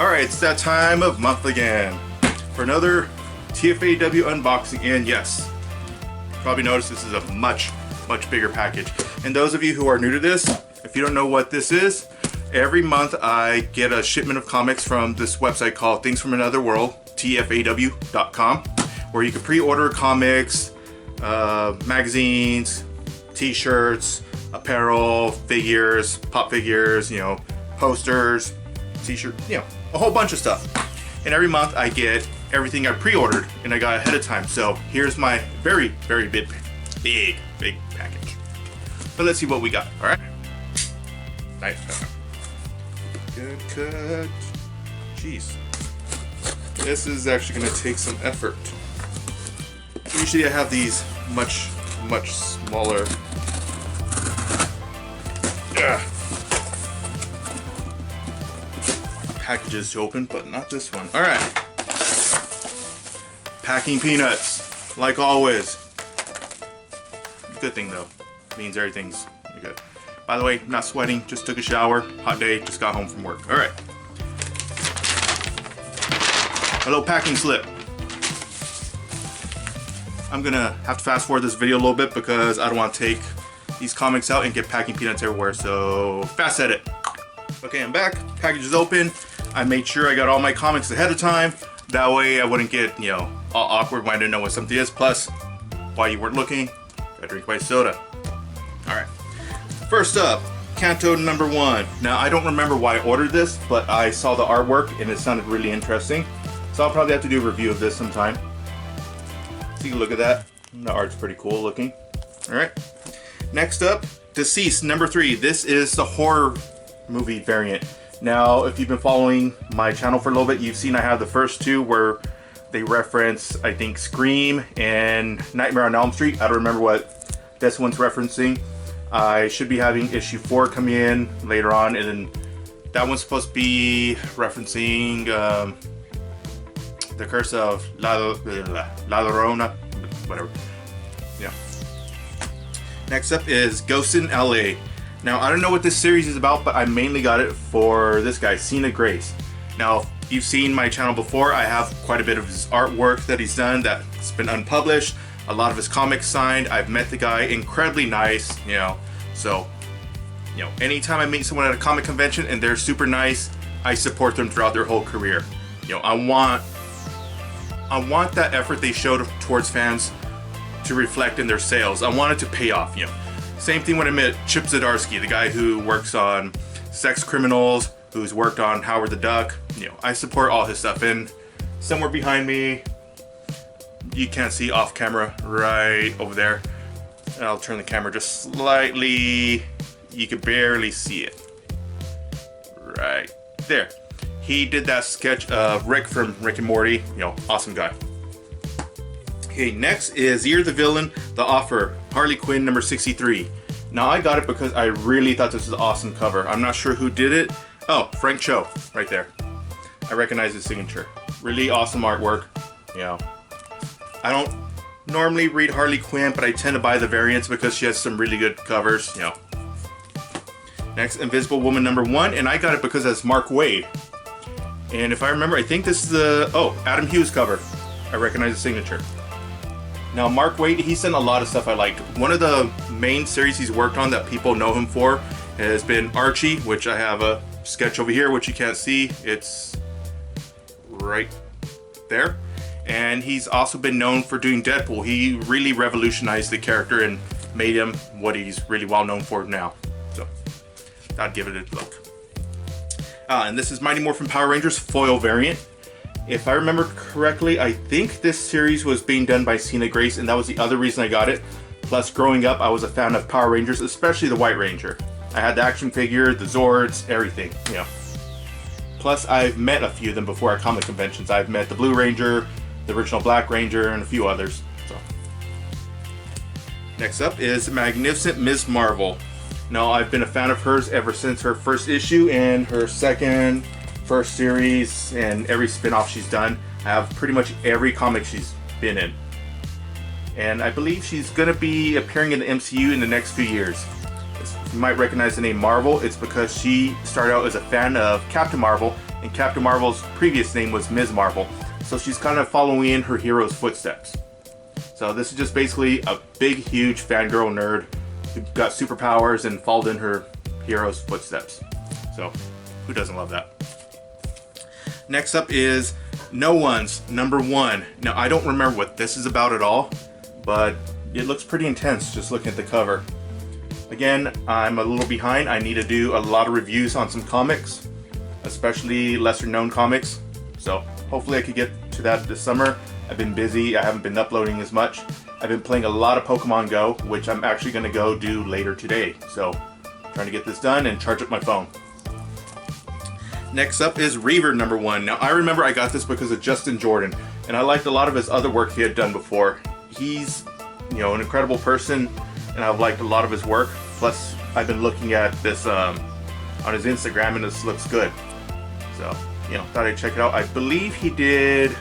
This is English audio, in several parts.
Alright, it's that time of month again for another TFAW unboxing, and yes, probably noticed this is a much bigger package. And those of you who are new to this, if you don't know what this is, every month I get a shipment of comics from this website called Things From Another World, TFAW.com, where you can pre-order comics, magazines, t-shirts, apparel, figures, pop figures, posters, t-shirt, a whole bunch of stuff. And every month I get everything I pre-ordered and I got ahead of time. So here's my very big package. But let's see what we got. All right. Nice. Good cut. Jeez. This is actually going to take some effort. Usually I have these much smaller. Packages to open, but not this one. All right. Packing peanuts, like always. Good thing though, means everything's good. By the way, not sweating, just took a shower, hot day, just got home from work. All right. A little packing slip. I'm gonna have to fast forward this video a little bit because I don't want to take these comics out and get packing peanuts everywhere, so fast edit. Okay, I'm back. Package is open. I made sure I got all my comics ahead of time. That way I wouldn't get, all awkward when I didn't know what something is. Plus, while you weren't looking, I drink my soda. Alright. First up, Canto #1. Now, I don't remember why I ordered this, but I saw the artwork and it sounded really interesting. So I'll probably have to do a review of this sometime. Take a look at that. The art's pretty cool looking. Alright. Next up, Deceased #3. This is the horror movie variant. Now, if you've been following my channel for a little bit, you've seen I have the first two where they reference, I think, Scream and Nightmare on Elm Street. I don't remember what this one's referencing. I should be having issue 4 come in later on, and then that one's supposed to be referencing the Curse of La Llorona, whatever. Yeah. Next up is Ghost in LA. Now, I don't know what this series is about, but I mainly got it for this guy, Cena Grace. Now, if you've seen my channel before, I have quite a bit of his artwork that he's done that's been unpublished. A lot of his comics signed. I've met the guy, incredibly nice, So, anytime I meet someone at a comic convention and they're super nice, I support them throughout their whole career. I want that effort they showed towards fans to reflect in their sales. I want it to pay off, Same thing when I met Chip Zdarsky, the guy who works on Sex Criminals, who's worked on Howard the Duck. I support all his stuff. And somewhere behind me, you can't see off camera, right over there. And I'll turn the camera just slightly. You can barely see it. Right there. He did that sketch of Rick from Rick and Morty. Awesome guy. Okay, next is You're the Villain, The Offer, Harley Quinn #63. Now, I got it because I really thought this was an awesome cover. I'm not sure who did it. Oh, Frank Cho, right there. I recognize his signature. Really awesome artwork. I don't normally read Harley Quinn, but I tend to buy the variants because she has some really good covers. Next, Invisible Woman #1, and I got it because it's Mark Waid. And if I remember, I think this is the Adam Hughes cover. I recognize the signature. Now, Mark Waid, he's done a lot of stuff I liked. One of the main series he's worked on that people know him for has been Archie, which I have a sketch over here, which you can't see. It's right there. And he's also been known for doing Deadpool. He really revolutionized the character and made him what he's really well known for now. So, I'd give it a look. And this is Mighty Morphin Power Rangers foil variant. If I remember correctly, I think this series was being done by Cena Grace, and that was the other reason I got it. Plus, growing up, I was a fan of Power Rangers, especially the White Ranger. I had the action figure, the Zords, everything, Plus, I've met a few of them before at comic conventions. I've met the Blue Ranger, the original Black Ranger, and a few others. So, next up is Magnificent Ms. Marvel. Now, I've been a fan of hers ever since her first issue and her first series, and every spin-off she's done. I have pretty much every comic she's been in. And I believe she's going to be appearing in the MCU in the next few years. You might recognize the name Marvel. It's because she started out as a fan of Captain Marvel and Captain Marvel's previous name was Ms. Marvel. So she's kind of following in her hero's footsteps. So this is just basically a big, huge fangirl nerd who got superpowers and followed in her hero's footsteps. So who doesn't love that? Next up is No One's #1. Now I don't remember what this is about at all, but it looks pretty intense just looking at the cover. Again, I'm a little behind. I need to do a lot of reviews on some comics, especially lesser known comics. So hopefully I could get to that this summer. I've been busy, I haven't been uploading as much. I've been playing a lot of Pokemon Go, which I'm actually gonna go do later today. So trying to get this done and charge up my phone. Next up is Reverb #1. Now I remember I got this because of Justin Jordan, and I liked a lot of his other work he had done before. He's, you know, an incredible person, and I've liked a lot of his work. Plus, I've been looking at this on his Instagram, and this looks good. So, you know, thought I'd check it out. I believe he did,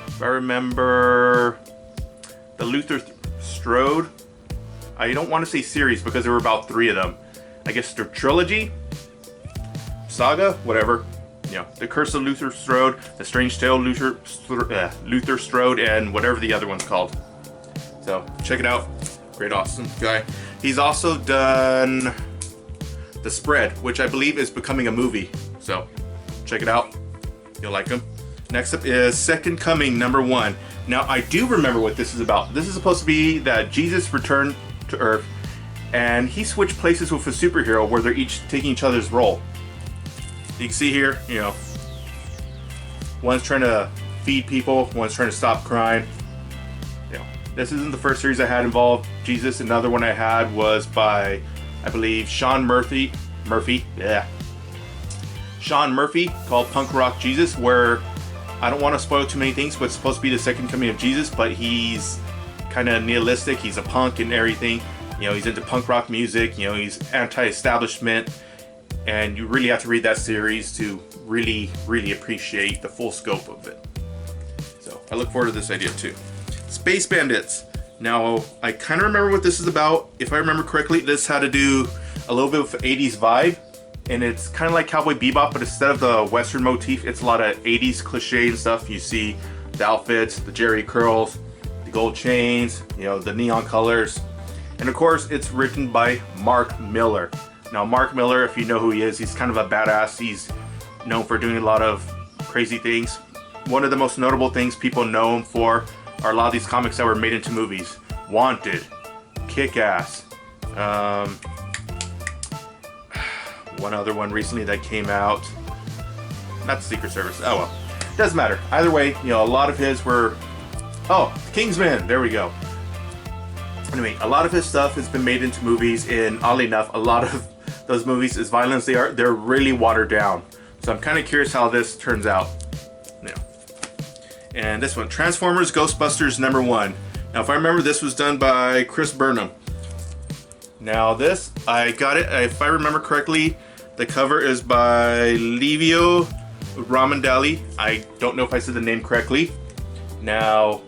if I remember, the Luther Strode. I don't want to say series because there were about 3 of them. I guess the trilogy, saga, whatever. You know, the Curse of Luther Strode, the Strange Tale Luther Strode, and whatever the other one's called. So check it out. Great, awesome guy. He's also done The Spread, which I believe is becoming a movie. So check it out. You'll like him. Next up is Second Coming #1. Now I do remember what this is about. This is supposed to be that Jesus returned to Earth and he switched places with a superhero where they're each taking each other's role. You can see here, you know, one's trying to feed people, one's trying to stop crime. You know, this isn't the first series I had involved Jesus. Another one I had was by, I believe, Sean Murphy, Sean Murphy, called Punk Rock Jesus, where I don't want to spoil too many things, but it's supposed to be the second coming of Jesus, but he's kind of nihilistic. He's a punk and everything. You know, he's into punk rock music. You know, he's anti-establishment. And you really have to read that series to really, really appreciate the full scope of it. So I look forward to this idea too. Space Bandits. Now, I kind of remember what this is about. If I remember correctly, this had to do a little bit with 80s vibe. And it's kind of like Cowboy Bebop, but instead of the Western motif, it's a lot of 80s cliche and stuff. You see the outfits, the Jerry curls, the gold chains, you know, the neon colors. And of course, it's written by Mark Millar. Now, Mark Millar, if you know who he is, he's kind of a badass. He's known for doing a lot of crazy things. One of the most notable things people know him for are a lot of these comics that were made into movies. Wanted, Kick-Ass, one other one recently that came out, not the Secret Service, oh well, doesn't matter. Either way, you know, a lot of his were, Kingsman, there we go. Anyway, a lot of his stuff has been made into movies, and oddly enough, a lot of those movies, as violent as they are, they're really watered down. So I'm kind of curious how this turns out. Yeah. And this one, Transformers Ghostbusters #1. Now, if I remember, this was done by Chris Burnham. Now this, I got it, if I remember correctly, the cover is by Livio Ramondelli. I don't know if I said the name correctly. Now,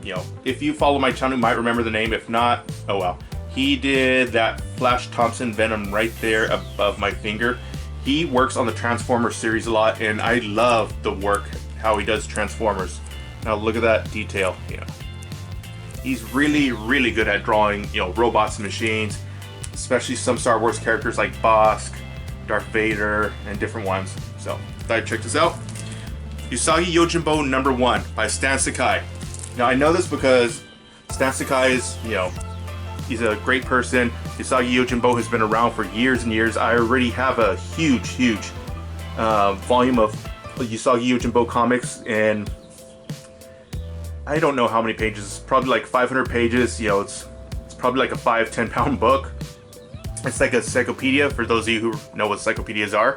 you know, if you follow my channel, you might remember the name. If not, oh well. He did that Flash Thompson Venom right there above my finger. He works on the Transformers series a lot, and I love the work, how he does Transformers. Now look at that detail, you know. He's really, really good at drawing, you know, robots and machines, especially some Star Wars characters like Bosk, Darth Vader, and different ones. So, thought I'd check this out. Usagi Yojimbo #1 by Stan Sakai. Now, I know this because Stan Sakai is, you know, he's a great person. Usagi Yojimbo has been around for years and years. I already have a huge, huge volume of Usagi Yojimbo comics, and I don't know how many pages. It's probably like 500 pages. You know, it's probably like a 5-10 pound book. It's like a encyclopedia for those of you who know what encyclopedias are.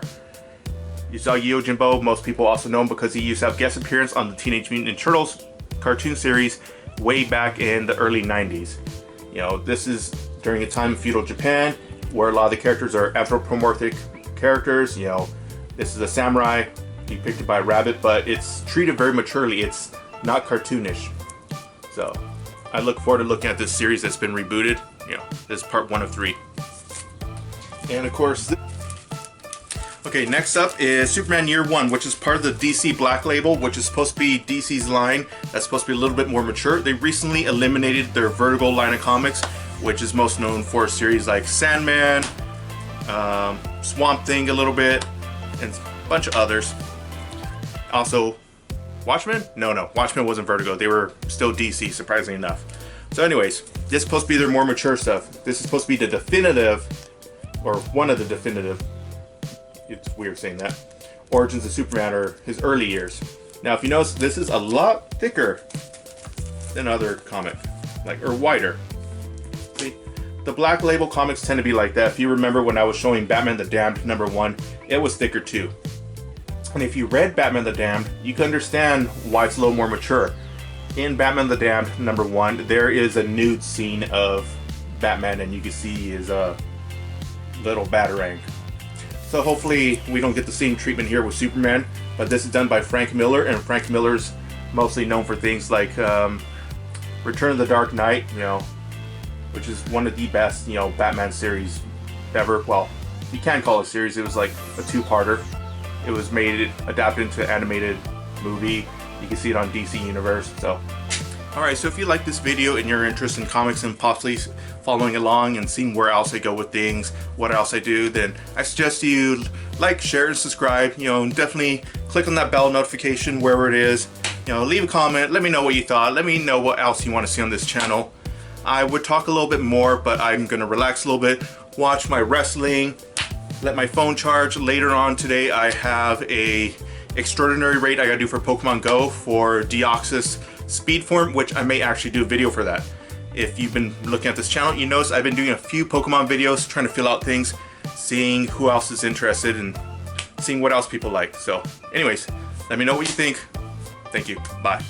Usagi Yojimbo, most people also know him because he used to have guest appearance on the Teenage Mutant Ninja Turtles cartoon series way back in the early 90s. You know, this is during a time of feudal Japan where a lot of the characters are anthropomorphic characters. You know, this is a samurai depicted by a rabbit, but it's treated very maturely. It's not cartoonish. So I look forward to looking at this series that's been rebooted. You know, this is part 1 of 3. And of course, Okay, next up is Superman Year One, which is part of the DC Black Label, which is supposed to be DC's line that's supposed to be a little bit more mature. They recently eliminated their Vertigo line of comics, which is most known for series like Sandman, Swamp Thing a little bit, and a bunch of others. Also, Watchmen? No, Watchmen wasn't Vertigo. They were still DC, surprisingly enough. So anyways, this is supposed to be their more mature stuff. This is supposed to be the definitive, or one of the definitive, it's weird saying that, origins of Superman, or his early years. Now if you notice, this is a lot thicker than other comic, or wider. See? The Black Label comics tend to be like that. If you remember when I was showing Batman the Damned #1, it was thicker too. And if you read Batman the Damned, you can understand why it's a little more mature. In Batman the Damned #1, there is a nude scene of Batman, and you can see his little batarang. So hopefully we don't get the same treatment here with Superman, but this is done by Frank Miller, and Frank Miller's mostly known for things like Return of the Dark Knight, which is one of the best, Batman series ever. Well, you can call it a series. It was like a two-parter. It was adapted into an animated movie. You can see it on DC Universe. So, alright, so if you like this video and you're interested in comics and possibly following along and seeing where else I go with things, what else I do, then I suggest you like, share, and subscribe. And definitely click on that bell notification wherever it is. Leave a comment. Let me know what you thought. Let me know what else you want to see on this channel. I would talk a little bit more, but I'm going to relax a little bit, watch my wrestling, let my phone charge. Later on today, I have a extraordinary raid I gotta do for Pokemon Go for Deoxys speed form, which I may actually do a video for that. If you've been looking at this channel, you notice I've been doing a few Pokemon videos, trying to fill out things, seeing who else is interested, and seeing what else people like. So anyways, let me know what you think. Thank you. Bye.